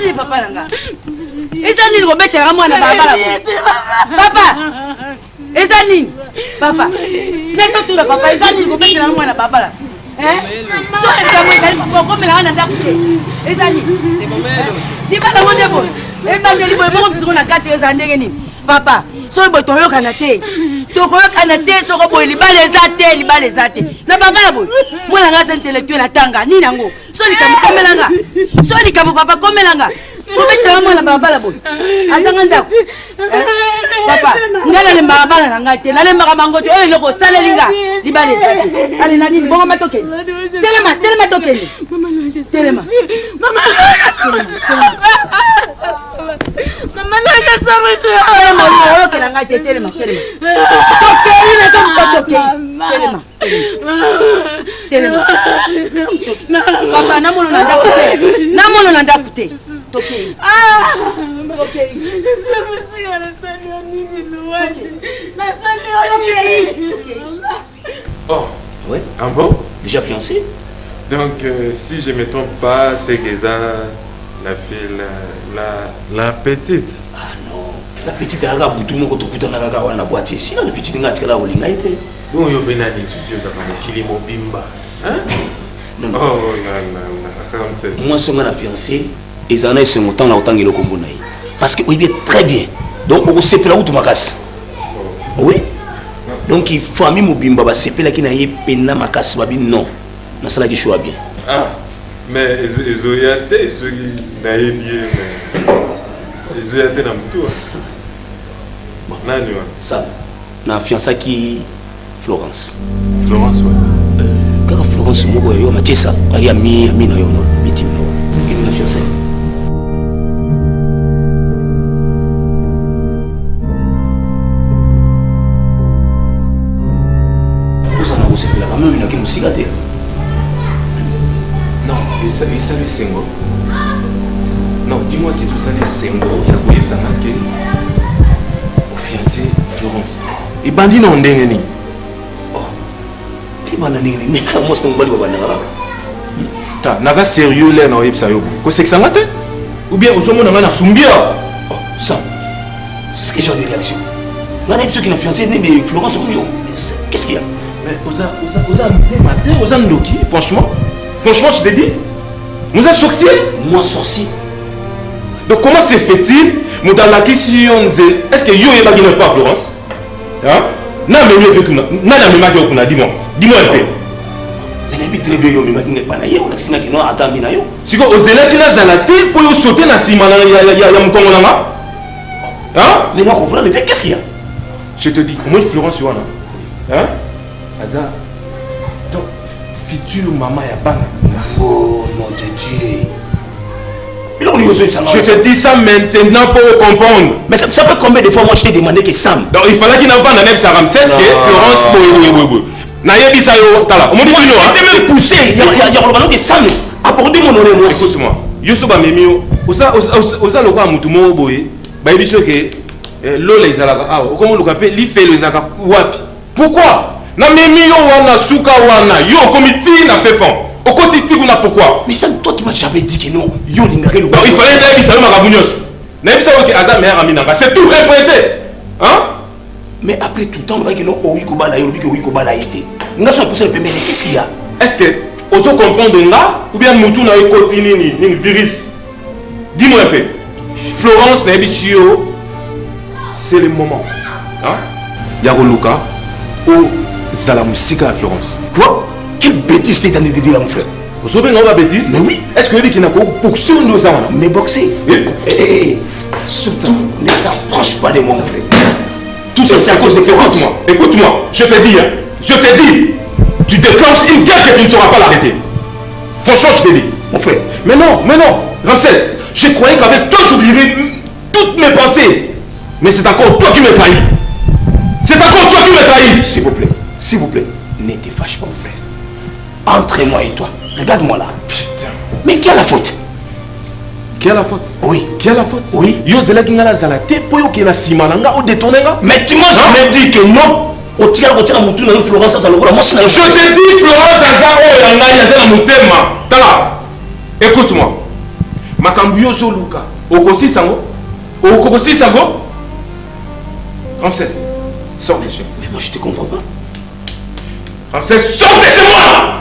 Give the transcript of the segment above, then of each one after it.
Ezali papa langa. Ezali le robet à moi na baba. Papa. Ezali. Papa. Laisse tout le papa. Ezali le robet à moi na baba. Hein? So ezali moi comme la na ndakuté. Ezali. Di bala mo debo. E bandeli bo mo biso na kati ezandenge ni. Papa. So bo toyo kanate. Toyo kanate so ko bo libale zate. Na baba la bo. Moi la race intellectuelle atanga ni nango. So likamu komelanga. So likamu papa komelanga. Robet à moi na baba la bo. Azanga ndako. Papa, ngala le marabala na ngate, na le marabango to e loko sala linga. Libale zate. Allez nani bongo matoke. Telema toke. Maman non je sais. Telema. Maman non je sais. Telema yo ke na ngate telema. Telema. Papa na mono na ndakute. Toke. Toke. Je sais Oh, ouais. Ah bon? Déjà fiancé? Donc, si je ne me trompe pas, c'est que ça, la fille, la petite. Ah non, la petite est là, tout le monde est la boîte. Sinon, la petite est là, elle est là. Bon, il y a bien des soucis, ça va les films au bimba. Hein? Non, non. Oh là là, comme c'est. Moi, si on a fiancé, ils en ont autant là, autant que le Congo. Parce qu'il vit très bien. Donc, on sait pas où tu m'as cassé. Oui? Donc, il faut que mon bimba se pela qui n'a pas ma casse non. Na sala qui choix bien. Ah, mais ils ont été ceux qui n'aient bien mais ils ont été dans tout. Bon, nani wa? Ça, na fiança qui Florence. Florence ouais. Quand Florence mo yo ma tesa, ya mi na yo no, mi tim no. Et na fiancé. C'est la même qui nous cigate. Non, il savait Sengo. Non, dis-moi que tout ça est Sengo. Il a voulu ça au fiancé Florence. Et bandit non ndengeni. Oh. Et bandit mais comment est-ce qu'on va le voir là? Ta, naza sérieux là non yebsa yo. Ko c'est que ça ngate? Ou bien au monde na sumbia? Oh, ça. C'est ce que j'ai de réaction. On a ceux qui n'a fiancé de Florence qu'est-ce qu'il y a? Mais Oza Ndoki, franchement, je t'ai dit, nous sommes sorciers. Moi sorcier. Donc comment se fait-il, nous dans la question de, est-ce que yo est pas Florence? Hein? Non mais mieux que nous, dis-moi un peu. Mais très bien yo mais pas na yo, na qui non attend bina yo. Si ko ozela qui na zalate pour yo sauter na sima ya mukongo nanga. Hein? Mais moi comprendre qu'est-ce qu'il y a? Je te dis, moi Florence yo na. Hein? Aza, donc, future maman ya bana. Oh mon Dieu. Je te dis ça maintenant pour comprendre. Mais ça fait combien de fois moi je t'ai demandé que Sam? Donc il fallait qu'il n'en vende un Ramsès que Florence. Nayebi ça yo tala. On me dit non. Tu même poussé. Il y a le ballon que Sam apporter mon honneur moi. Écoute-moi. Yosuba memio. Oza loko amutumo boye. Ba ebiso que lola izalaka ah comment le capé li fait le zaka wapi. Pourquoi? Na memio wana suka wana yo comité na fait fond. Au quotidien on a pourquoi? Mais Sam toi tu m'as jamais dit que non. Yo lingare le. Il fallait nayebi ça makabunyoso. Nayebi ça que Aza meilleur ami nanga. C'est tout répété. Hein? Mais après tout le temps on va que non oui kobala yo oui kobala été. Nga so pousser le pembe qu'est-ce qu'il y a? Est-ce que oso comprendre là ou bien mutu na yo continue ni virus? Dis-moi un peu. Florence Nebisio, c'est le moment. Hein? Yaroluka ou Zalamusika à Florence. Quoi? Quelle bêtise t'es en train de dire, mon frère? Vous savez, non, la bêtise? Mais oui. Est-ce que vous avez boxé ou nous avons? Mais boxer? Surtout, ne t'approche pas de moi, mon frère. Tout ça, c'est à cause de Florence. Écoute-moi, je te dis, hein. Je te dis, tu déclenches une guerre que tu ne sauras pas l'arrêter. Franchement, je te dis. Mon frère. Mais non, Ramsès, je croyais qu'avec toi, j'oublierais toutes mes pensées. Mais c'est encore toi qui me trahis. C'est encore toi qui me trahis. S'il vous plaît, ne te fâche pas, mon frère. Entre moi et toi, regarde-moi là. Putain. Mais qui a la faute? Qui a la faute? Oui. Qui a la faute? Oui. Yo zela kinga la zala te po yo kena simananga ou détournenga. Mais tu m'as jamais dit que non. Au tir au mutu na Florence ça lokola moi je te dis Florence ça o yanga ya zela mutema. Tala. Écoute-moi. Makambuyo Zoluka. Okosi Sango. Okosi Sango. Ramsès, sors de chez moi. Mais moi je te comprends pas. Ramsès, sors de chez moi.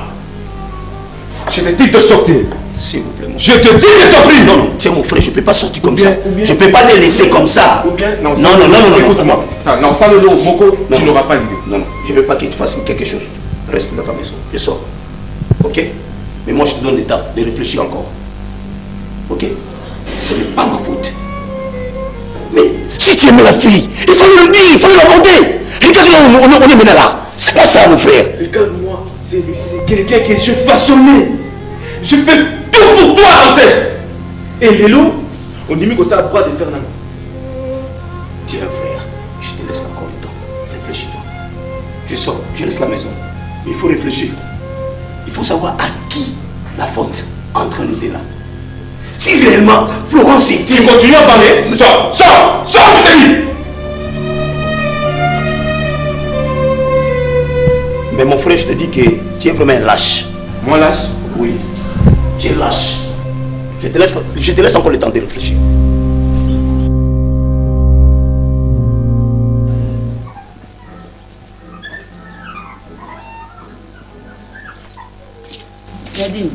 Je te dis de sortir. S'il vous plaît. Je te dis de sortir. Non, non, tiens mon frère, je ne peux pas sortir comme ça. Je ne peux pas te laisser comme ça. Non, écoute-moi. Non, ça le Moko, tu n'auras pas l'idée. Non, non, je ne veux pas que tu fasses quelque chose. Reste dans ta maison. Je sors. Ok? Mais moi je te donne le temps de réfléchir encore. Ok? Ce n'est pas ma faute. Mais si tu aimais la fille, il faut le dire, il faut l'aborder. Regarde là, on est maintenant là. C'est pas ça mon frère. Regarde-moi, c'est quelqu'un que je façonnais. Je fais tout pour toi, Ramsès. Et Lélo, on dit que ça a le droit de faire la main. Tiens frère, je te laisse encore le temps. Réfléchis-toi. Je sors, je laisse la maison. Mais il faut réfléchir. Il faut savoir à qui la faute entre nous deux là. Si réellement Florence était... Tu continues à parler? Sors, sors, sors, je te dis. Mais mon frère, je te dis que tu es vraiment un lâche. Moi lâche? Oui. Tu es lâche. Je te laisse encore le temps de réfléchir. Nadine.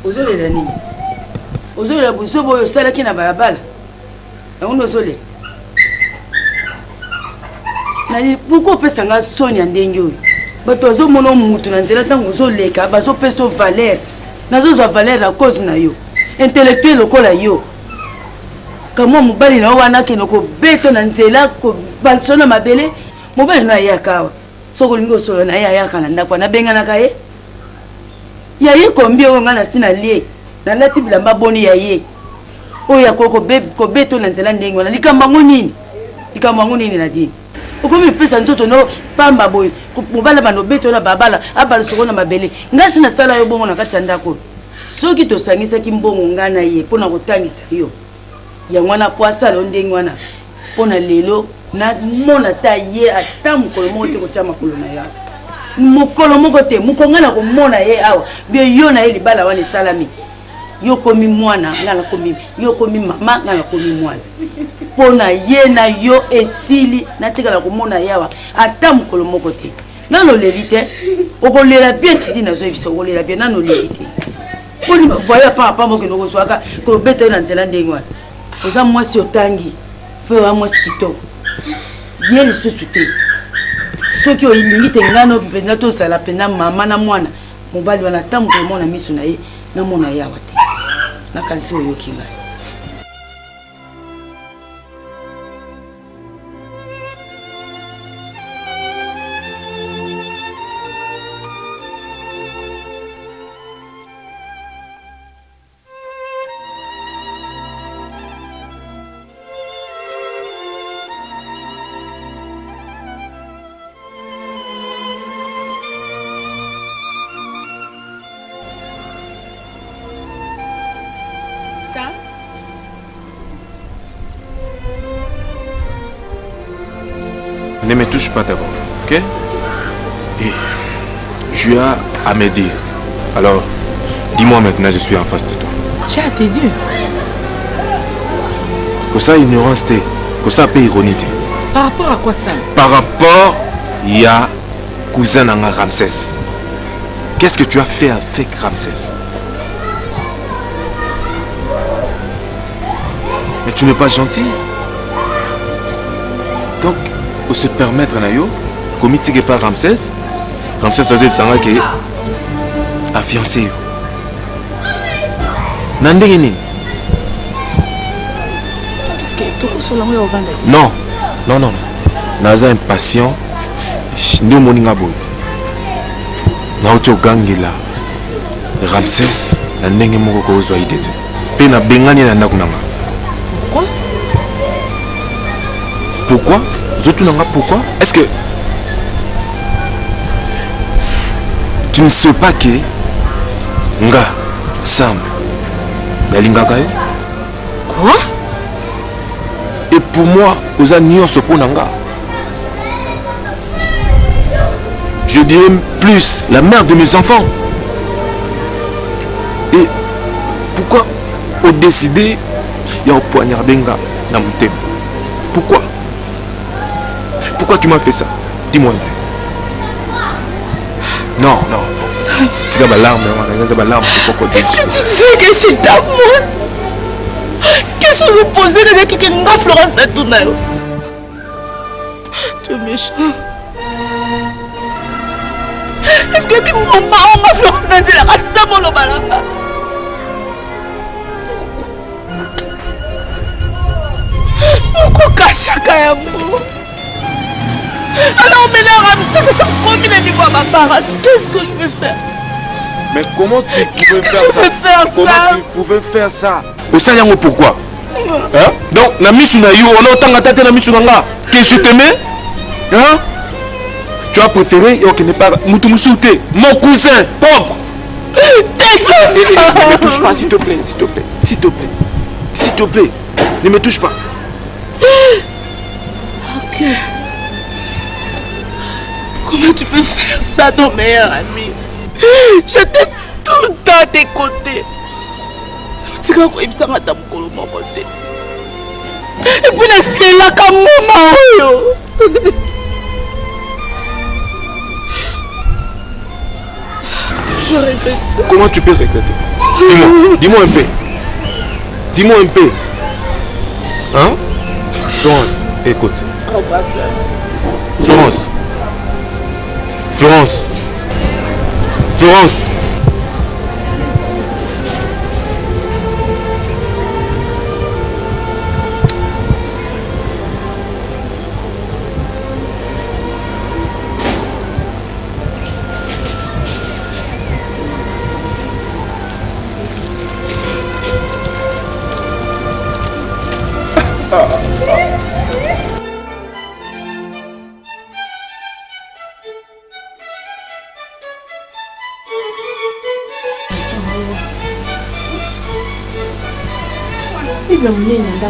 Ozolela nini? Ozolela buzobo oyo osalaki na balabala. Yango ozole. Nadine, pourquoi opesanga soni ya ndenge oyo? Bato azomona mutu na nzela ntango ozoleka bazopesa valeur. Nazozwa valeur à cause na yo. Intellectuel lokola yo. Kamwa mobali na wana kino ko beto na nzela ko balsona mabele. Mobali na yakawa. Soko lingo solo na yaka na ndakwa na benga na kaye. Ya ye kombi o ngana sina lie. Na lati bilamba boni ya ye. Oya ko beto na nzela ndenge wana likamba ngonini. Likamba ngonini na dini. Okomi pesa ntoto no pamba boy. Mobala bano beto na babala abala soko na mabele. Ngasi na sala yo bongo na kati ndako. Soki to sangisa ki mbongo ngana ye pona kotangisa yo. Ya mwana poasa lo ndenge wana. Pona lelo na mona ta ye ata mukolo moko te kotia makolo na ya mukolo moko te mukonga na komona ye awa bie yo na ye libala wana salami yo komi mwana ngana komi yo komi mama ngana komi mwana pona ye na yo esili na tikala komona ye awa ata mukolo moko te nano leli te okolela bien tidi na zo ebisa okolela bien nano leli te poni voya pa moko no kozwaka ko beta na nzela ndenge wana oza mwasi otangi fe wa mwasi kitoko ye lisusu te soki oyilingi te ngano mpenza tosala mpenza mama na mwana mobali wana ata moto omona miso na ye namona ye awa te nakanisi oyoki ngai. Ne me touche pas d'abord, ok? Et tu as à me dire. Alors, dis-moi maintenant, je suis en face de toi. J'ai à te dire. Que ça ignorance t'es, que ça peut ironie t'es. Par rapport à quoi ça? Par rapport, il y a cousin Nanga Ramsès. Qu'est-ce que tu as fait avec Ramsès? Mais tu n'es pas gentil. Donc, pour se permettre nayo, comme il par Ramsès, Ramsès a dit que a fiancé. Nandengini. Est-ce que tu as solamente au Rwanda? Non, non, non. Naza impatient. Nous moninga boy. Na ocho gangila. Ramsès nandenge moko ko zo idete. Pe na bengani na ndakunanga. Pourquoi? Pourquoi? Pourquoi? Est-ce que tu ne sais pas que nga Sam Nalingaka? Quoi? Et pour moi, aux agnons se ponanga. Je dirais plus la mère de mes enfants. Et Pourquoi on décidé de poignarder nga dans mon thème? Pourquoi? Pourquoi tu m'as fait ça? Dis-moi. Non. Tu as l'alarme, est-ce que tu sais que c'est d'amour? Qu'est-ce que vous posez que quelqu'un n'a Florence de tout? Tu es méchant. Est-ce que mon maman Florence de la race à mon balanga? Pourquoi cacher un mot? Alors maintenant, ça promis le niveau à ma part. Qu'est-ce que je vais faire? Mais comment tu pouvais faire ça? Au Sayango, pourquoi? Hein? Donc, na misuna yo, on a autant attaqué na misuna que je t'aimais? Hein? Tu as préféré que n'est pas Moutoumousouté, mon cousin propre. Ne me touche pas, s'il te plaît, s'il te plaît, s'il te plaît, s'il te plaît, ne me touche pas. Ok. Comment tu peux faire ça, ton meilleur ami? J'étais tout le temps à tes côtés. Tu sais quoi, il s'en va dans mon côté. Et puis, c'est là comme maman. Je regrette ça. Comment tu peux regretter? Dis-moi un peu. Dis-moi un peu. Hein? Florence, écoute. Florence. Florence. Florence.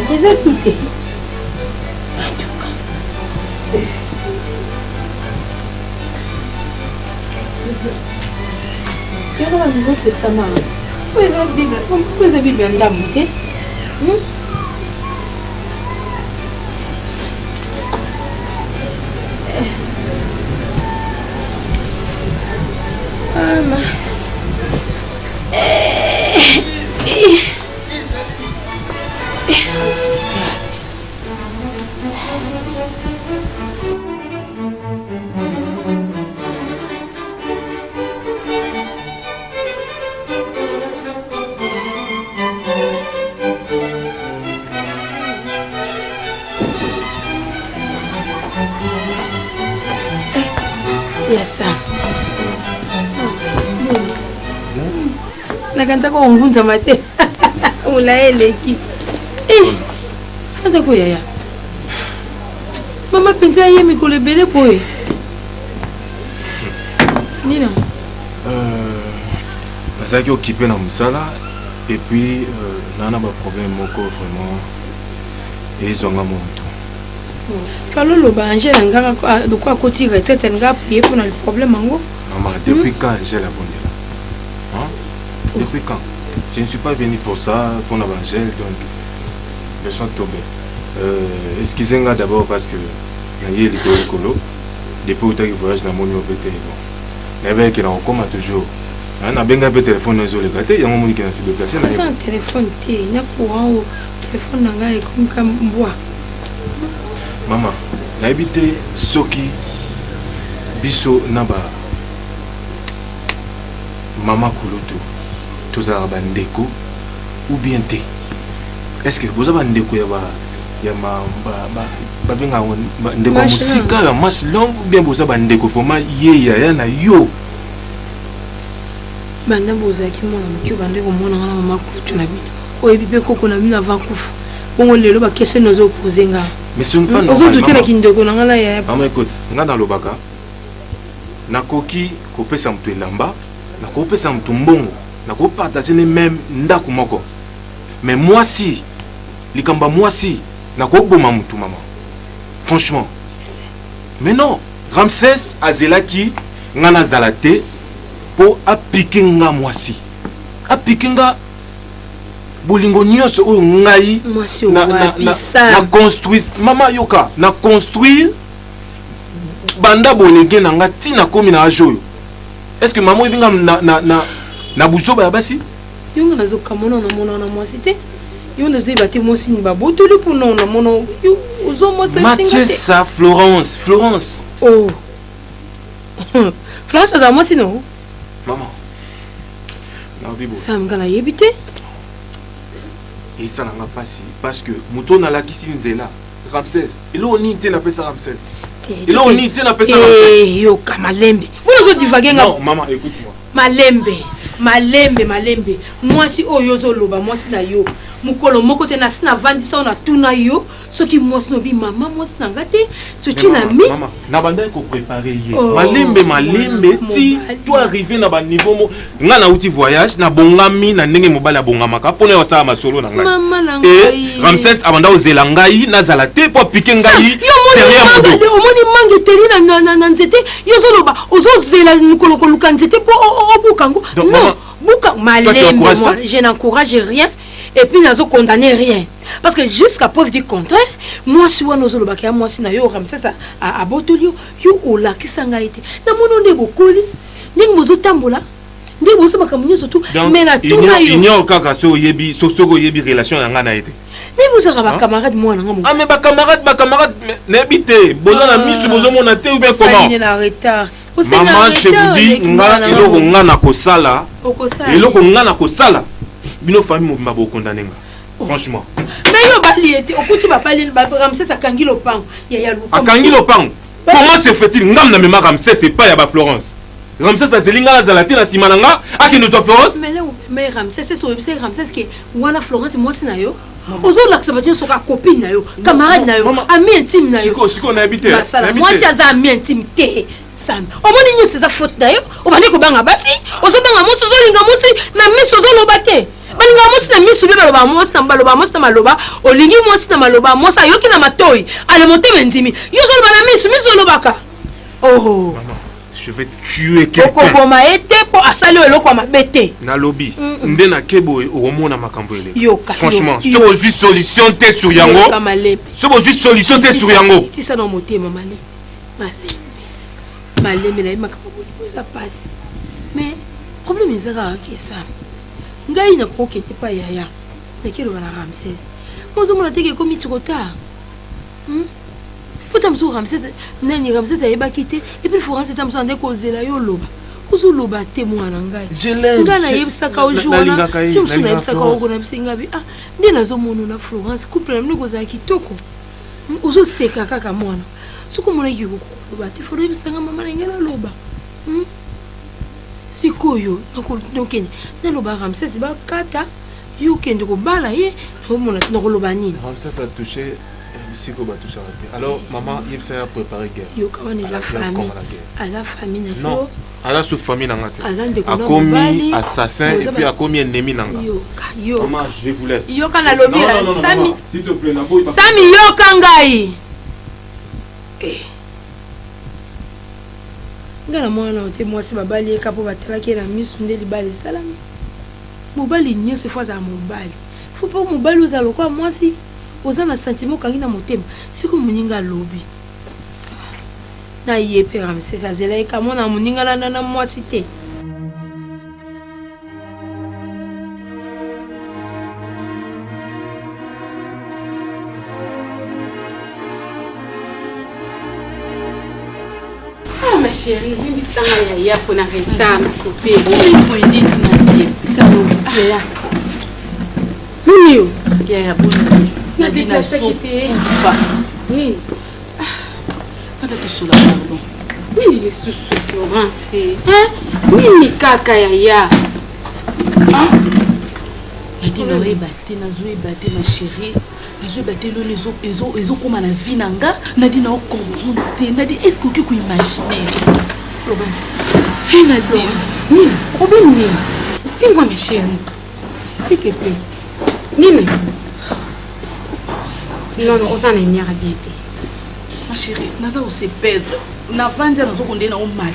Vous êtes soutenu. Il y a un Nouveau Testament. Vous avez Bible en dame, ok? Nakanta ko ngunza mate. Ulaeleki. Fanta ko yaya. Mama penza yemi ko lebele boy. Nina. Parce que occupé dans musala et puis nana ba problème moko vraiment et ils ont un moment. Kalau lo ba Angela ngaka de quoi côté retraite nga payer pour le problème ngo. Maman, depuis quand Angela bonne là? Hein? Depuis quand? Je ne suis pas venu pour ça, pour l'Angèle, donc je suis tombé. Excusez-moi d'abord parce que il y a des colo depuis où tu voyage dans mon numéro de téléphone. Mais bien qu'il en recommande toujours. On a bien un peu de téléphone dans les gâtés, il y a un moment qui est déplacé. Attends, téléphone, il y a courant au téléphone nanga et comme bois. Maman, l'habité Soki Biso Naba Maman Kouloto, tous les bandeko ou bien té. Est-ce que vous avez un déco ya ndeko musika ya match long ou bien vous avez un déco format ya na yo? Banda bozaki mwana mukio bande ko mwana ngala mama kutu na bino. Oyebi pe koko na bino avant kufu. Bongo lelo ba question nozo poser nga. Mais ce n'est pas normal. Ozo douter na kindoko na ngala ya. Maman écoute, nga dans lobaka. Nakoki kopesa mtu elamba, nakopesa mtu mbongo, nakopartager même ndako moko. Mais moi si likamba moi si nakoboma mtu maman. Franchement. Mais non, Ramsès azelaki ngana zalate pour appliquer nga moi si. Appliquer nga bolingo nyonso oyo ngai na construire mama yoka na construire banda bolenge na nga tina komi na ajoyo. Est-ce que maman ebinga na buzoba ya basi? Yonga nazoka mona na mona na mwasi te. Yonga nazo ibate mwasi ni babotoli pour non na mona yo ozo mwasi Mathieu ça Florence. Oh. Florence za mwasi no? Maman. Na bibo. Sam ngala yebite. Et ça n'a pas si parce que muto na la kisi nzela Ramsès. Ilo oni te na pesa Ramsès. Ilo oni te na pesa Ramsès. Yo kamalembe. Vous zo divaguer nga. Non, maman, écoute-moi. Malembe. Moi si oyo zo loba, moi si na yo. Mukolo moko te na sina vandi sa na tuna yo. Soki moi no bi maman, moi si na ngate. So tu na mi. Maman, na banda ko préparer hier. Malembe ti toi arrivé na ba niveau mo. Nga na uti voyage na bongami na ndenge mobala bongamaka pona yo sa masolo na ngai. Maman na ngai. Et Ramsès abanda ozela ngai na zala te po piquer ngai. Derrière mo. Omoni mangue teli na nzete. Yo zo loba, ozo zela mukolo ko luka nzete po obukango. Non, buka malembe moi, je n'encourage rien. Et puis, nous condamné rien. Parce que jusqu'à preuve du contraire, moi, si on nous a moi, si nous Ramsès à Botolio, yo ola qui s'en a été. Dans mon nom de Bokoli, nous avons tambola. Nous avons surtout. Mais la tout il n'y a aucun cas sur Yebi, sur Yebi relation en Ghana. Vous avez un camarade, moi, non? Ah, mais ma camarade, n'habitez. Besoin d'amis, si besoin mon athée ou bien comment? Maman, je vous dis, on a kosala. Et là, on a kosala. Bino famille m'a beaucoup condamné. Franchement. Mais yo bali était au kuti ba pali Ramsès a kangi le pan. Ya a kangi le pan. Comment se fait-il ngam na mema Ramsès c'est pas ya ba Florence. Ramsès a zelinga la zalati na simananga a ki nous Florence. Mais Ramsès c'est website Ramsès qui wana Florence moi si na yo. Ozo l'acceptation soka copine na yo, camarade na yo, ami intime na yo. Siko na habité. Moi si aza ami intime te. Sam. Omoni nyo c'est faute na yo. Obani ko banga basi. Ozo banga moso zo linga mosi na miso zo lobate. Balinga mosi na miso be baloba mosi na baloba mosi na maloba. Olingi mosi na maloba mosi ayoki na matoi. Ale monte mendimi. Yo zo loba na miso lobaka. Oh. Maman, je vais tuer quelqu'un. Okoboma ete po asali eloko mabete. Na lobby. Nde na kebo omona makambo ele. Franchement, si vous avez solution te sur yango. Si vous avez solution te sur yango. Si ça dans motema malé. Malé mais là il m'a capable ça passe. Mais problème est que ça. Ngai na ko kete pa yaya. Nakiro bana Ramsès. Mozo mona teke komi trop tard. Potom so Ramsès nani Ramsès ayeba kite et puis Florence tam so ande ko zela yo loba. Uzo loba te mwana ngai. Je l'aime. Ngana yebisa ka ojona. Je me yebisa ka ogona bisinga bi. Ah, ndi nazo mono na Florence couple na ngo za kitoko. Uzo seka kaka mwana. Suko mona yiko loba te folo yebisa nga mama ngela loba. Sikoyo nakokende naloba Ramsès ba kata yo kende ko bala ye omona nakoloba nini Ramsès a touché Siko ba touché alors maman yebisa ya préparer guerre yo kama neza famille à la famille na non à la sous famille na ngate a commis assassin et puis a commis ennemi nanga yo maman je vous laisse yo kana lobi Sami s'il te plaît na boy Sami yo kangai ngana mwana ote mwasi babali eka po batalaki na misu nde libali salami mobali nyonso fois za mobali faut pas mobali oza lokwa mwasi oza na sentiment kangi na motema siko muninga lobi na yepe Ramsès azela eka mwana muninga na mwasi te Ma chérie, je me sens à pour la retard, ma copine. Je vais dire que ça me là. Mounio, il y a bon. Nadina sauté. Oui. Pas de tout cela, pardon. Oui, il est sous Florence. Hein? Oui, ni kaka ya. Hein? Nadina est battée, Nazo est battée, ma chérie. Nazo est battée, les autres comme à la vie nanga. Nadina a comprendre. Nadina, est-ce que tu peux imaginer? Florence. Hey Nadine. Nini? Problème Nini? Dis-moi ma chérie. S'il te plaît. Nini? Non, on s'en est mis à bien. Ma chérie, Naza on se perdre. Navandia Nazo on est dans le matin.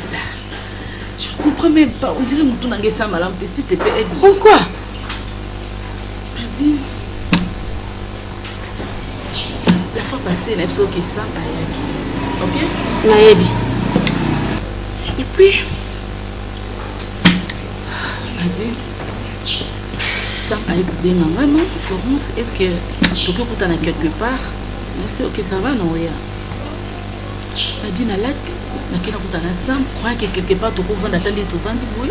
Je ne comprends même pas. On dirait que nous avons ça malade. S'il te plaît, aide-moi. Pourquoi? Nadine, la fois passée, il y a besoin que ça aille. Ok? Naebi. Et puis, Nadine, ça aille bien non? Florence, est-ce que tu peux être quelque part? C'est ok, ça va, non? Nadine, la latte, nakena kutana sam, crois que quelque part tu peux vendre attendre tu vendre boy.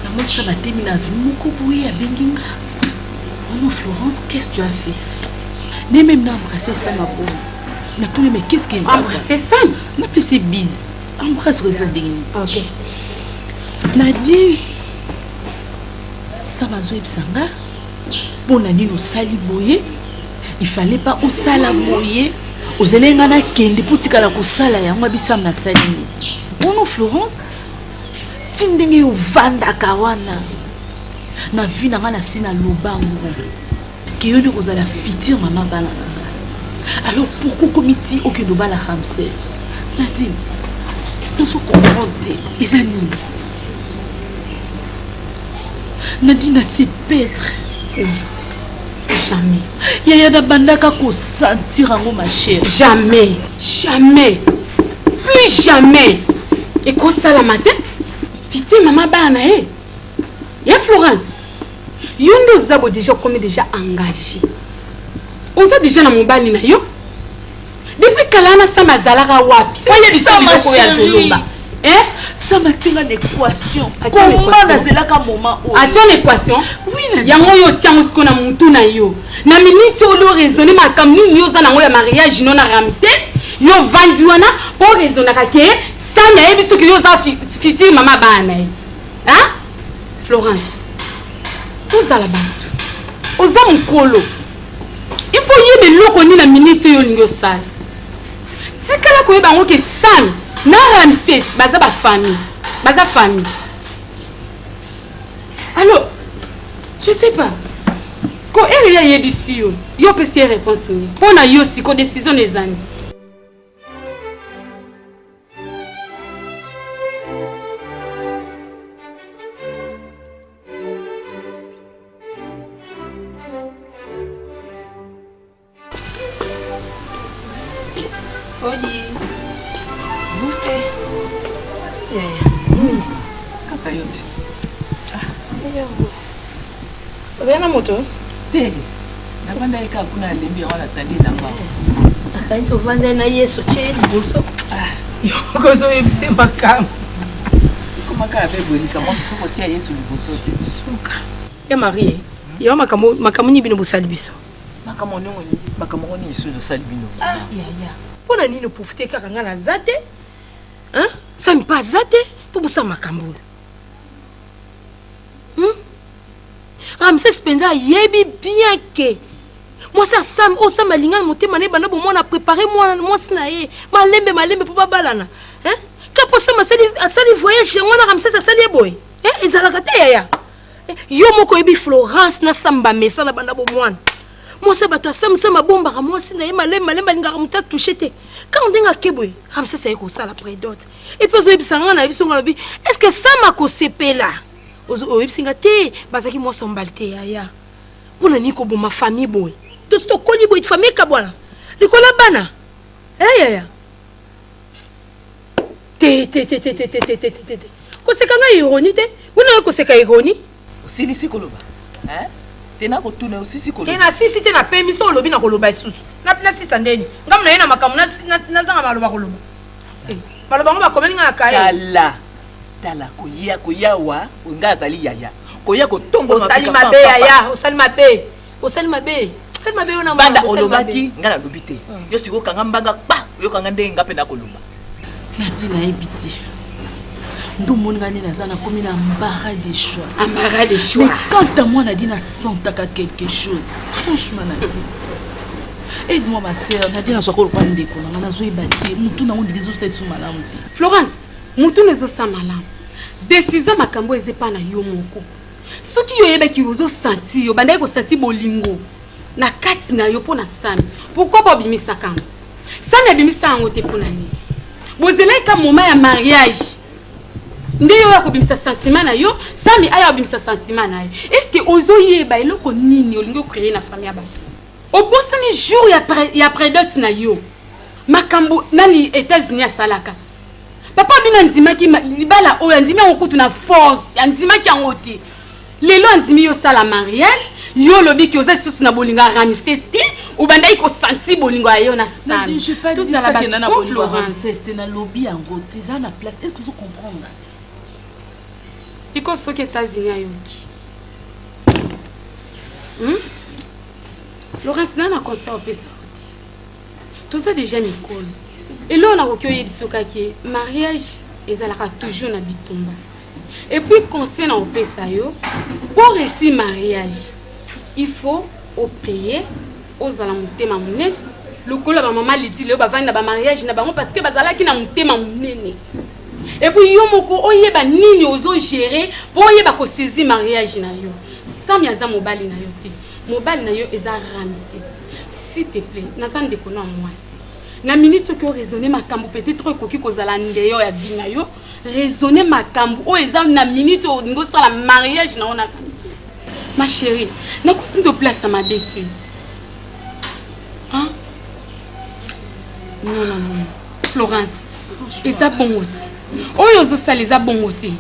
La mode ça va terminer la vie moko boy à Benginga. Oh non Florence, qu'est-ce que tu as fait? N'est même pas embrasser ça ma bonne. Na tout mais qu'est-ce qu'il a embrasser ça? Na plus c'est bise. Embrasse ça dingue. OK. Nadine. Ça va jouer bisanga. Pour Nadine au sali boye. Il fallait pas au sala boye. Ozelenga na kende putika la kosala ya ngwa bisam na salini. Ono Florence tindenge yo vanda kawana. Na vie na ngana sina lobango. Ke yo ndiko za la fitir mama bala. Alors pourquoi comité aucun de bala Ramsès? Nadine, nous sommes confrontés. Isani. Nadine a ses pètres. Jamais. Yaya da bandaka ko sentir en ma chère. Jamais. Jamais. Plus jamais. Et quoi ça la matin? Fiti maman bana eh. Ya Florence. Yondo zabo déjà comme déjà engagé. On a déjà dans mon bali na yo. Depuis kalana sama zalaka wapi? C'est ça ma chérie. Hein? Ça m'a tiré une équation. Comment nazela moment où? As-tu une équation? Oui, yango yo tiango siko na mutu na yo. Na minute yo lo raisonner makamni yo za nango ya mariage non na Ramsès. Yo vandi wana pour raisonner ka ke ça na yebi ce que yo za fiti mama bana. Hein? Florence. Oza la bantu. Oza mukolo. Il faut y aller loko ni na minute yo lingo sala. Si kala ko yeba ngo ke Sam na Ramsès baza ba famille. Baza famille. Alors, je sais pas. Ce qu'on est ici, il y a une réponse. On a eu aussi une décision des années. Zena moto? Te. Na banda eka kuna lembi wala tali namba. Akainzo vanda na Yesu cheli boso. Yo kozo yebise makam. Comment ka bebo ni kama sifo ko tia Yesu liboso ti. Suka. Ya Marie. Yo makamu ni bino bosali biso. Makamu ni Yesu do sali bino. Ya. Pona nini profiter kaka ngana zate? Hein? Ça me pas zate pour bosa makambo. Ramsès penza yebi bien que moi ça Sam o Sam alinga motema ne bana bomo na préparer moi sinae malembe pour babalana hein ka po Sam asali voyage ngona Ramsès asali boy hein ezalaka te ya yo moko yebi Florence na Samba mesa na bana bomwana moi ça bata Sam bomba ka moi sinae malembe ngaka muta toucher te quand ndinga keboy Ramsès ayeko sala près d'autres et puis yebi sanga na yebi songa bi est-ce que Sam akosepela oyo singa te bazaki moi sombalite ya pona niko bo ma famille boy to koli boy famille ka bwana likola bana ya te ko sekanga ironi te una ko seka ironi Osili koloba hein tena ko tuna osisi koloba tena sisi te na permission lobi na koloba isusu na sisa ndeni ngam na yena makamu na zanga maloba koloba maloba ngoma komelinga na kai kala tala koya wa ngazali yaya koya ko tongo na osali mabe yaya osali mabe ona banda olobaki ngana lobite yo siko kanga mbanga pa yo kanga ndenga pe na koloba Nadine ebiti ndo moningani nazana komi na embarras des choix mais quand à moi Nadine sentaka quelque chose franchement Nadine aide-moi ma sœur Nadine soit ko kwa ndeko na nazo ebati mutu na ondilizo sesu malamu te Florence mutu nezo sa malamu décision makambo ezepa na yo moko soki yo yebaki ozo senti yo bandai ko senti bolingo na kati na yo pona Sam pourquoi pas bimisa kango Sam ya bimisa ngo te pona ni bozela ka moment ya mariage nde yo akobimisa sentiment na yo sami aya obimisa sentiment na ye est-ce que ozoyeba eloko nini olingi ocréer na famille ya bato obosani jour ya prédote na yo makambo nani États-Unis asalaka papa bina ndimaki libala oyo andimi okutu na force andimaki yango te lelo andimi yo sala mariage yo lobi ki oza susu na bolinga Ramsès te ubandai ko senti bolingo ya yo na sami je pas dit ça que na bolingo Ramsès te na lobby yango te za na place est-ce que vous comprenez siko soki États-Unis ayoki Florence nana conseil opesa tout ça déjà mikolo et là on a recueilli bisoka ki mariage ezalaka toujours na bitumba et puis conseil na opesa yo pour réussir mariage il faut payer aux alamutema munene lokolo ba maman liti le ba vanda ba mariage na bango parce que bazalaki na mutema munene et puis yo moko oyeba nini ozo gérer pour oyeba ko saisir mariage na yo sans miaza mobali na yo te mobali na yo eza Ramsès s'il te plaît nazan de kono mwasi na minute que raisonner makambo peut-être koki kozala ndeyo ya vie na yo raisonner makambo o eza na minute o ngo sala mariage na ona Ramsès ma chérie na ko tindo place à ma bêtise hein non Florence et ça bon oti oyo zo sala eza bon oti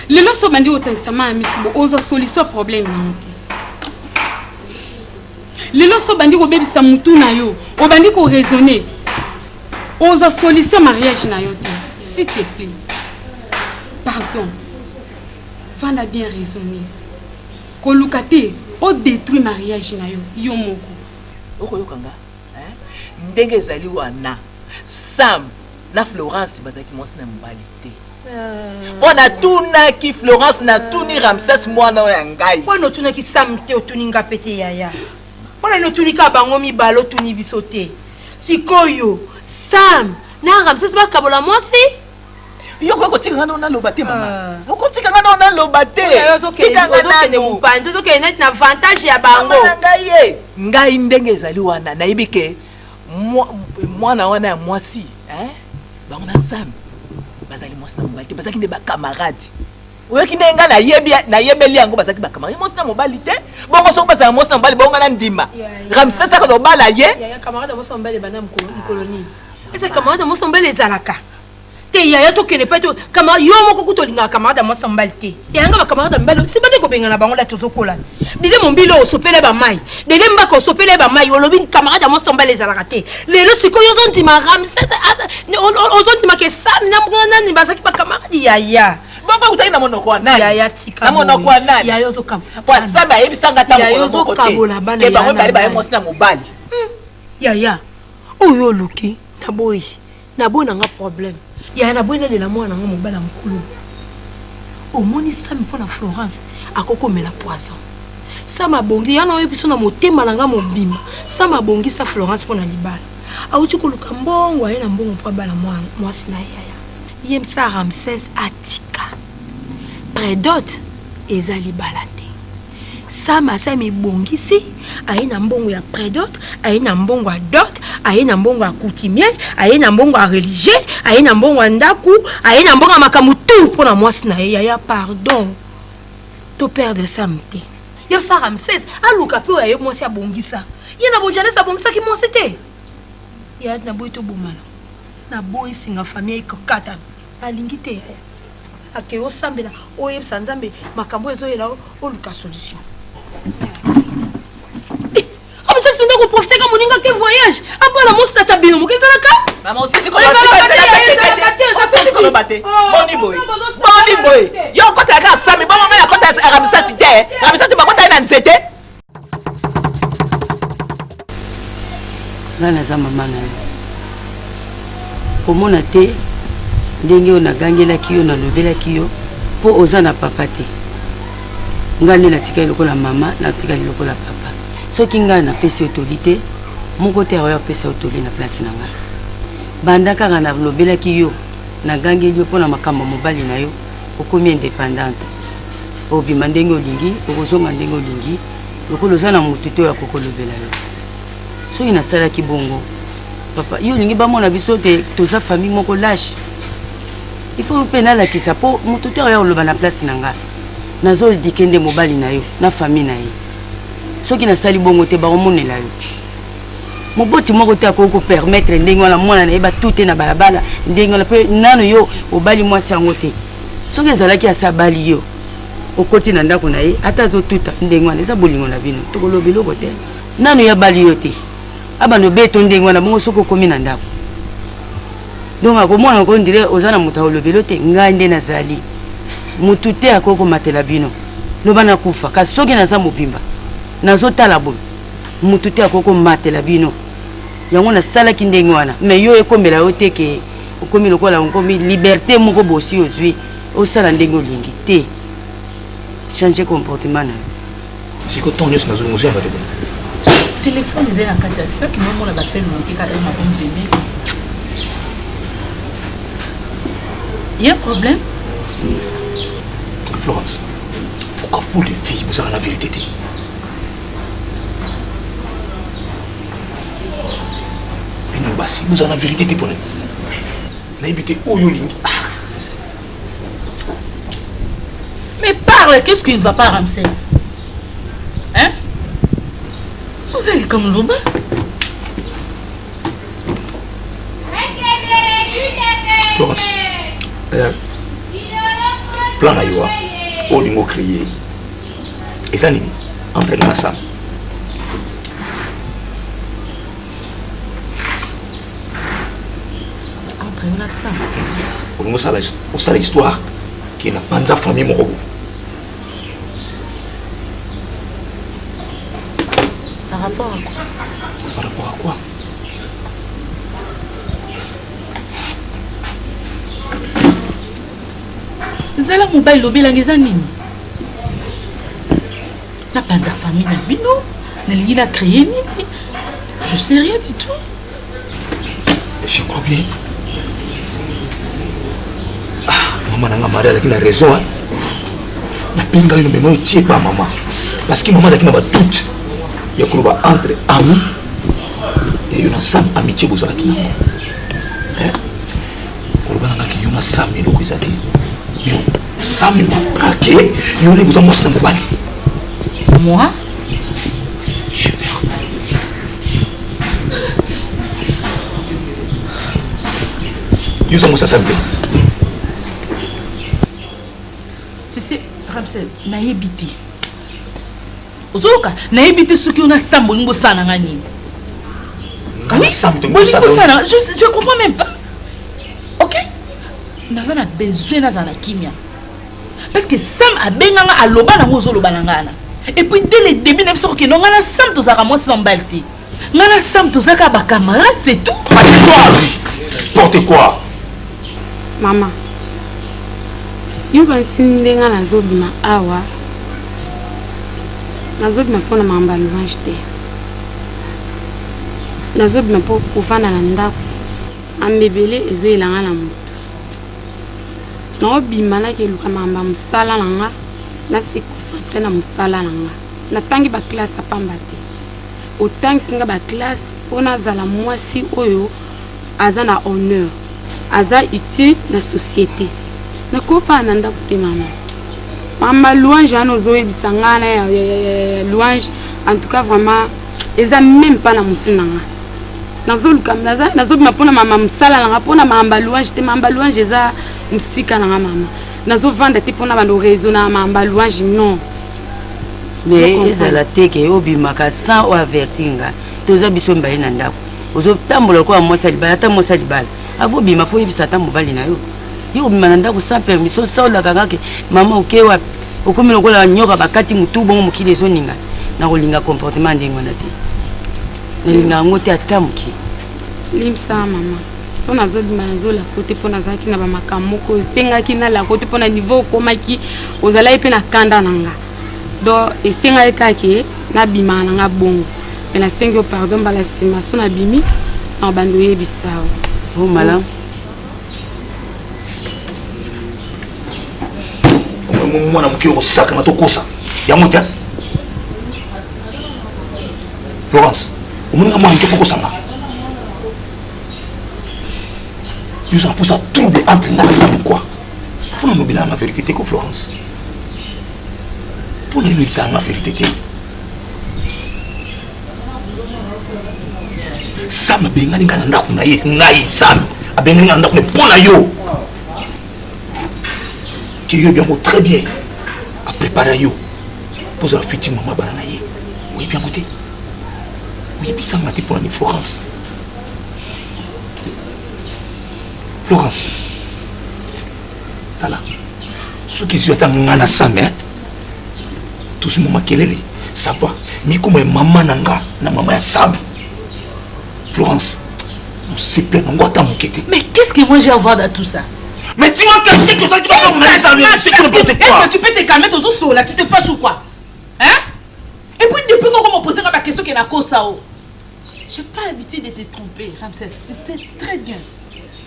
lelo so bandi otangisa ma amisubo ozo solution problème na oti lelo so bandi ko bebisa mutu na yo o bandi ko raisonner ozo solution mariage na yo te s'il te plaît pardon vanda bien raisonner ko lukate o détruit mariage na yo yo moko okoyokanga ndenge ezali wana Sam na Florence bazaki mwasi na mbali te on a tunaki Florence na tuni Ramsès mwana ya ngai on tunaki Sam te otuni ngapete yaya on no tunika bango mibalo tuni biso te sikoyo Sam na Ramsès bakabola mwasi yo ko tika ngana na lobate mama ko tika ngana na lobate tika ngana no upanze zo ke net na avantage ya bango ngai ndenge ezali wana na ibike mwana wana ya mwasi bango na Sam bazali mwasi na mobali te bazaki nde ba camarade oyo ki ndenga na yebeli yango bazaki ba camarade mwasi na mobali te bongo soko bazali mwasi na mobali bongo na ndima Ramsès aka no bala ye ya camarade mwasi na mobali bana mkoloni ese camarade mwasi na mobali ezalaka te ya to kene pas kama yo moko kutolinga camarade mwasi na mobali te yanga ba camarade mbalo sibande ko benga na bango la tozokola dile mombilo osopele ba mai dile mbako osopele ba mai olobi camarade mwasi na mobali ezalaka te lelo sikoyo zontima Ramsès ozontima ke Sam na mwana ni bazaki ba camarade ya baba utaki na monoko wa nani ya tika na monoko wa nani ya yozo kam kwa Sam ayebisanga ta monoko te ke bango bali ba mwasi na mobali ya oyo luki na boy na nga problème ya na boy na de la mwana nga mobala mkulu omoni Sam mpona Florence akoko mela poison Sam abongi yana oyo biso na motema na nga mobima Sam abongi sa Florence mpona libala auti koluka mbongo aye na mbongo mpo abala mwasi na yaya ye msa Ramsès atika prédote eza libala te Sam asami bongisi aye na mbongo ya prédote aye na mbongo ya dot aye na mbongo ya coutumier aye na mbongo ya religieux aye na mbongo ya ndaku aye na mbongo ya makambo tout mpona mwasi na ye yaya pardon to perdre Sam te ye msa Ramsès aluka fe oyo aye mwasi abongisa ye na bojanese abongisaki mwasi te ya na boyi tobomana na boyi singa famille ekokatana alingi te yaya ake osambela oyebisa nzambe makambo ezoyela oluka solution Ramsès minde ko profiter ka moninga ke voyage apona mosi tata bino mokezalaka mama osisi ko bate boni boy yo kota ka Sam ba mama ya kota Ramsès te Ramsès ba kota na nzete ngana za mama na komona te ndenge ona gangelaki yo na lobelaki yo po oza na papa te ngani na tika lokola mama na tika lokola papa soki nga na pesi autorité moko te awa pesi autorité na place na nga banda kaka na lobelaki yo na gangeli yo pona makambo mobali na yo okomi indépendante obima ndenge olingi okozonga ndenge olingi lokolo oza na mutu te ya kokolobela yo soki nasalaki bongo papa yo olingi bamona biso te toza famille moko lâche il faut pena la kisa po mutu te oya oloba na place na nga nazo dikende mobali na yo na famille na ye soki na sali bongo te ba omonela yo moboti moko te akoko permettre ndenge wana mwana na yeba tout na balabala ndenge wana pe nano yo obali mwasi yango te soki ezalaki asa bali yo okoti na ndako na ye ata totuta ndenge wana eza bolingo na bino tokoloba eloko te nano ya bali yo te abano beto ndenge wana bongo soki okomi na ndako donc akomona ko ndire oza na moto olobelo te ngai nde nazali mutu te akoko matela bino loba na kufa kasi soki naza mobimba nazotala boye mutu te akoko matela bino yango nasalaki ndenge wana mais yo ekomela yo te ke okomi lokola okomi liberté moko bosi ozwi osala ndenge olingi te changer comportement na siko ton nyonso nazongozo yanga te téléphone ezali na kati ya saki nomona bapele moke kaka ma bombe bébé. Il y a un problème? Florence, pourquoi vous les filles, vous avez la vérité? Vous avez la vérité pour nous. Mais parle, qu'est-ce qui ne va pas, Ramsès? Hein? Vous êtes comme l'autre. Florence, plan à Yoa, au niveau créé. Et ça, entraînement ensemble. Entraînement ensemble. On sait l'histoire qui n'a pas de famille mon robot. Par rapport à quoi? Par rapport à quoi? Zala mobile lobi langeza nini? Na panza famille na bino, na lingi na créer nini? Je sais rien du tout. Je crois bien. Ah, maman n'a pas marié, elle a raison. Hein? Na pinga une mémoire tient pas maman. Parce que maman n'a pas doute. Il y a quoi entre amis. Il y a une ensemble amitié vous avez qui n'a pas. Hein? Kolba n'a qui une ensemble mais donc ils a dit. Ça me braqué, il y a besoin de moi dans mon bali. Moi? Je merde. Tu sais, moi ça me fait. Tu sais, Ramsès, naïbité. Ozoka, naïbité ce qu'on a sambo ngo sana ngani. Oui, je comprends même pas. OK? Nous avons besoin de kimia. Parce que Sam a benganga a loba na ngozo loba ngana. Et puis dès le début nous sommes que non ngana Sam to zaka mo sambalti. Ngana Sam to zaka ba camarade c'est tout. Porte quoi? Maman. Yuba sindenga na zobima awa. Na zobima pona mamba louange te. Na zobima po kufana na ndako. Ambebele ezo ilanga na mu. Non bimana ke luka mamba musala nanga na se concentrer na musala nanga na tangi ba classe apambate autant singa ba classe ona zala mwasi oyo aza na honneur aza utile na société na kopa nanda kuté mama louange ano zoe bisangana louange en tout cas vraiment eza même pas na mutu nanga nazoluka nazobima pona mama musala nanga pona mamba louange te mamba louange eza musika na mama nazo vanda te pona bando réseau na mamba louange non mais ezala te ke obimaka sans avertinga toza biso mbali na ndako ozo tambola ko amosa libala ta mosa libala avo bima fo yebisa ta mobali na yo yo obima na ndako sans permission saola kanga ke mama okewa okomi lokola nyoka bakati mutu bongo mokili ezoninga na kolinga comportement ndenge wana te nalinga ngo te atamuki limsa mama so nazobima nazola kote pona zaki na bamakamoko esengaki na la kote pona niveau okomaki ozala epe na kanda nanga donc esenga ekaki na bima nanga bongo mais na sengi pardon bala sima so na bimi na bando yebisao oh malam mwana mukiro saka na tokosa ya motia Florence, mwana mwana tokosa na Nous avons pour ça trouble entre nous ensemble quoi. Pour nous dire la vérité que Florence. Pour nous dire la vérité. Sam bengani ngana ndaku na ye ngai Sam abengani ngana ndaku pour na yo. Qui yo bien très bien à préparer yo pour la future maman banana ye. Oui bien côté. Oui puis ça m'a dit pour la Florence. Florence. Tala. Ce qui suit ngana Sam hein. Tout ce moment kelele ça va. Mais comme maman nanga na maman ya Sam. Florence, nous c'est plein, on doit t'enquêter. Mais qu'est-ce que moi j'ai à voir dans tout ça? Mais tu m'as caché que ça, tu vas est-ce que tu peux te calmer ton sous là? Tu te fâches ou quoi? Hein? Et puis depuis qu'on m'a posé la question qui est la cause ça. J'ai pas l'habitude de te tromper, Ramsès. Tu sais très bien.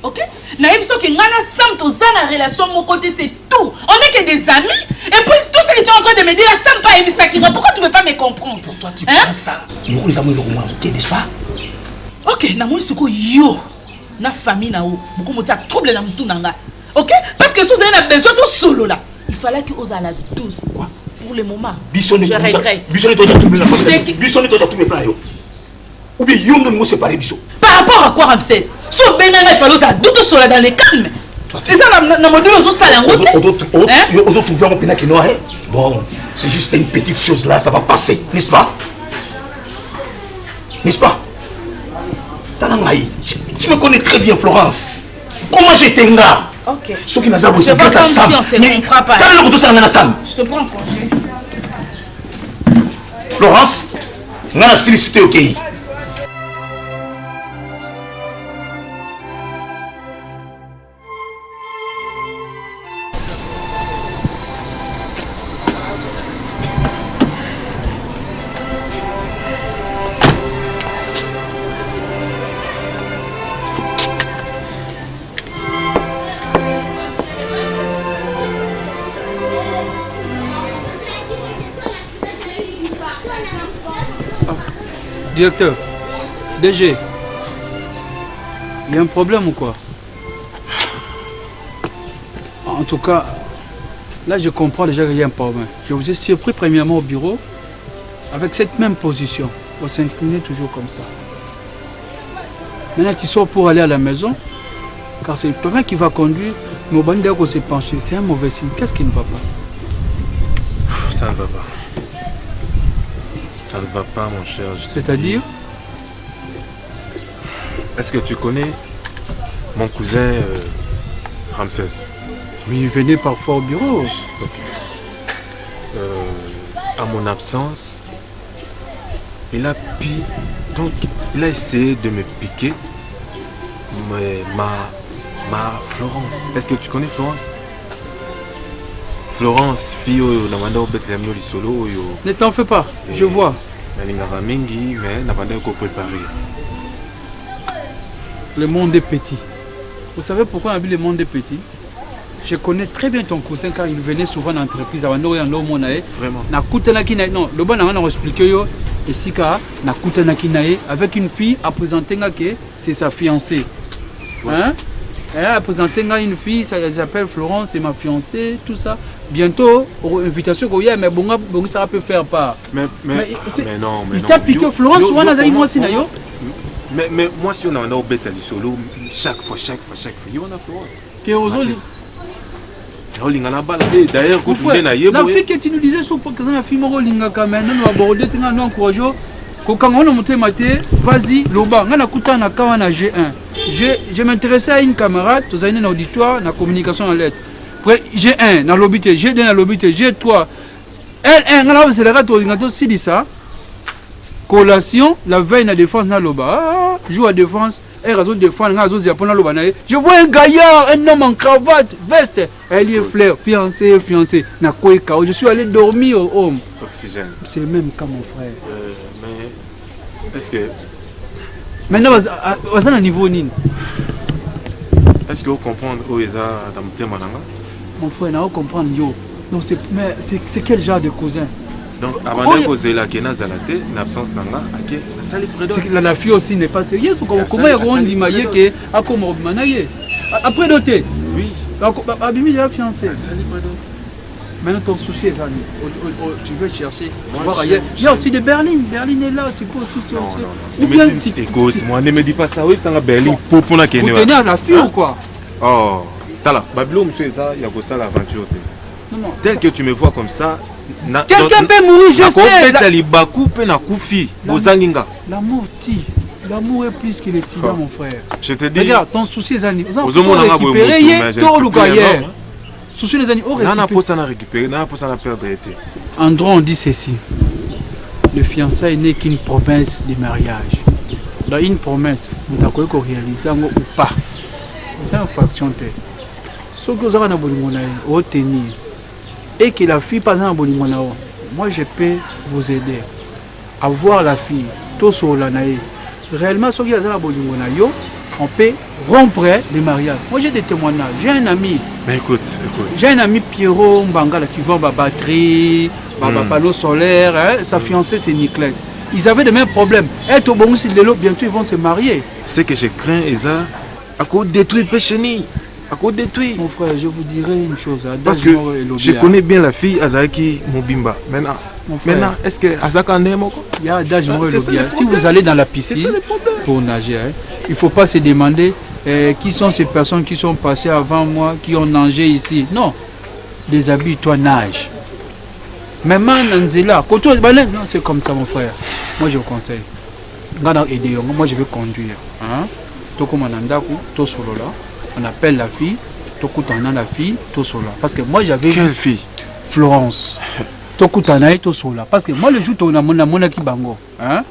Ok? Naïm so que ngana Sam to ça la relation mon côté c'est tout. On est que des amis. Et puis tout ce que tu es en train de me dire, Sam pas aimé ça qui va. Pourquoi tu veux pas me comprendre? Pour toi tu prends ça. Nous les amis nous n'est-ce pas? Ok, na moi soko yo na famille na o beaucoup motia trouble na mutu nanga. Ok? Parce que si vous avez besoin de solo là, il fallait que vous allez tous. Quoi? Pour le moment. Je regrette. Bissonne toi trouble la famille. Bissonne toi trouble plan yo. Ou bien yo nous séparer Bisso. Par rapport à quoi Ramsès? Si benanga il fallait ça doute solo dans le calme. Et ça na modèle aux sala ngote. On doit trouver un pena qui noir. Bon, c'est juste une petite chose là, ça va passer, n'est-ce pas? N'est-ce pas? Tu me connais très bien, Florence. Comment j'étais là? Ok. Ce qui n'a pas je vois comme si on se comprend pas. Je te prends congé. Florence, on a sollicité au pays. Directeur, DG, il y a un problème ou quoi? En tout cas, là je comprends déjà qu'il y a un problème. Je vous ai surpris premièrement au bureau avec cette même position. Vous s'inclinez toujours comme ça. Maintenant tu sors pour aller à la maison, car c'est le problème qui va conduire nos bandits à se pencher. C'est un mauvais signe. Qu'est-ce qui ne va pas? Ça ne va pas. Ça ne va pas, mon cher. C'est-à-dire? Est-ce que tu connais mon cousin Ramsès? Oui, il venait parfois au bureau. Ok. À mon absence, il a essayé de me piquer ma Florence. Est-ce que tu connais Florence? Florence, fille au solo. Ne t'en fais pas, je vois. Le monde est petit. Vous savez pourquoi on a vu le monde est petit? Je connais très bien ton cousin car il venait souvent dans l'entreprise. Vraiment. Non, le bon on a expliqué ici avec une fille à présenter que c'est sa fiancée. Hein? Elle a présenté une fille, elle s'appelle Florence, c'est ma fiancée, tout ça. Bientôt, invitation qu'on y a, mais bon, ça peut faire pas. Mais non, mais il t'a piqué Florence, ou on a dit moi si d'ailleurs. Mais moi, si on a un bête à solo, chaque fois, il y a Florence. Qui est aux autres. D'ailleurs, la fille que tu nous disais, sauf que la fille m'a rolling quand même, nous abordé, nous encourageons. Quand on a monté maté, vas-y, Loba, on a coupé un G1. Je m'intéressais à une camarade, tu as un auditoire, la communication en lettres. Après, G1, dans l'obité, G2, dans l'obité, G3. L1, on a accéléré tout le si dit ça. Collation, la veille, la défense, dans Loba. Joue à défense, et réseau de défense, je vois un gaillard, un homme en cravate, veste. Elle est fleur, fiancé. Je suis allé dormir au home. Oxygène. C'est le même cas, mon frère. Mais est-ce que. Maintenant, on est à niveau Nine. Est-ce que vous comprenez où ils sont dans le thème? Mon frère, on comprend. Non, c'est quel genre de cousin? Donc, avant de poser la kena zalate, l'absence d'anga, c'est que la fille aussi n'est pas sérieuse. Comment on dit que à comment manayer? Après noter. Oui. Abimi déjà fiancé. Ça n'est pas d'autre. Maintenant ton souci est allé. Tu veux chercher. Voir ailleurs. Il y a aussi de Berlin. Berlin est là. Tu peux aussi sortir. Ou bien écoute, moi ne me dis pas ça. Oui, c'est en Berlin. Pour la Vous tenez à la fille ou quoi? Oh, Tala, Babylon, monsieur, ça, il y a que ça l'aventure. Non. Tel que tu me vois comme ça, quelqu'un peut mourir, je sais. L'amour tue. L'amour est plus que le sida, mon frère. Je te dis. Regarde, ton souci est années. Vous avez récupéré hier, toi ou hier. Souci les années. On récupérer, on a perdre. En droit, on dit ceci. Le fiançailles n'est qu'une promesse de mariage. Dans une promesse, vous avez réalisé ou pas. C'est une fraction. Ce que vous avez obtenu et que la fille passe en bolingonao, moi je peux vous aider à voir la fille tout sur l'anaï. Réellement, ce qui est dans bolingonao, on peut rompre les mariages. Moi j'ai des témoignages. J'ai un ami. Mais écoute. J'ai un ami Pierrot Mbangala qui vend ma batterie, ma panneau solaire. Hein, sa fiancée c'est Niclette. Ils avaient les mêmes problèmes. Et au bon si bientôt ils vont se marier. Ce que je crains, Eza, à cause détruire Pécheni. À cause détruire. Mon frère, je vous dirai une chose. Parce que je connais bien la fille Azaki Mobimba. Maintenant, est-ce que Azaka en est moko? Il y a Adage Lobia. Si vous allez dans la piscine pour nager, hein, il ne faut pas se demander qui sont ces personnes qui sont passées avant moi, qui ont nagé ici. Non. Déshabille-toi, nage. Même Nanzela, non, c'est comme ça, mon frère. Moi, je vous conseille. Moi, je vais conduire. Hein? On appelle la fille, Tokutana la fille, Tosola. Parce que moi j'avais. Quelle fille? Florence. Tokutana et Tosola. Parce que moi le jour où on a mon Kibango, hein,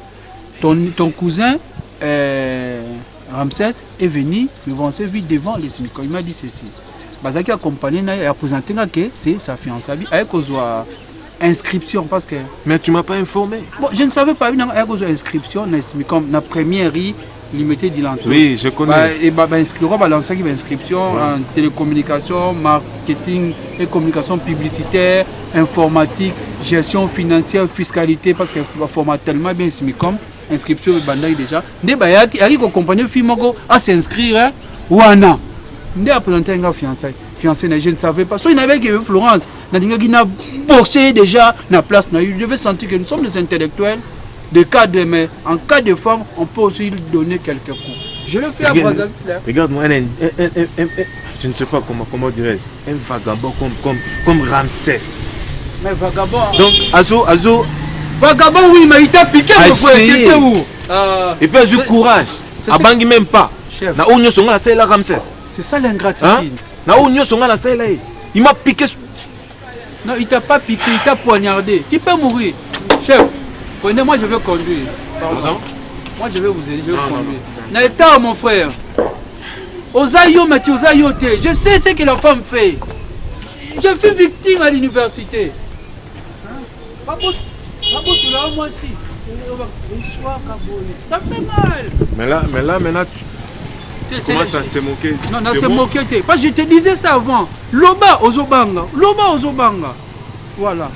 ton cousin Ramsès est venu me vancer vite devant les Simiko. Il m'a dit ceci. Bazaki accompagné et a présenté que c'est sa fiancée avec inscription parce que. Mais tu m'as pas informé. Bon, je ne savais pas une inscription comme la première limité d'identité. Oui, je connais. Et inscrire inscription en télécommunication, marketing et communication publicitaire, informatique, gestion financière, fiscalité, parce que format tellement bien comme inscription bandaï déjà. Il y a une compagnie Fimoko à s'inscrire ou un an. Il y a présenté un fiancé. Fiancé, je ne savais pas. So, il y avait que Florence, il a boxé déjà la place. Il devait sentir que nous sommes des intellectuels. De cadre, mais en cas de femme, on peut aussi lui donner quelques coups. Je le fais à Brazzaville. Regarde-moi, je ne sais pas comment dirais-je, un vagabond comme Ramsès. Mais vagabond. Donc, Azo. Vagabond, oui, mais il t'a piqué, mon frère. C'était où? Il peut avoir du courage. Abangi même pas. Chef. Na onyo songa la selle Ramsès. C'est ça l'ingratitude. Na onyo songa la selle. Il m'a piqué. Non, il t'a pas piqué, il t'a poignardé. Tu peux mourir. Chef. Prenez-moi, je vais conduire. Pardon. Moi, je vais vous aider, je vais conduire. Naïta, mon frère. Osayo, Mathieu, Osayo, je sais ce que la femme fait. Je suis victime à l'université. Ça fait mal. Mais là, maintenant, tu commences à se moquer. Non, non, se moquer. Parce que je te disais ça avant. Loba, Ozobanga. Voilà.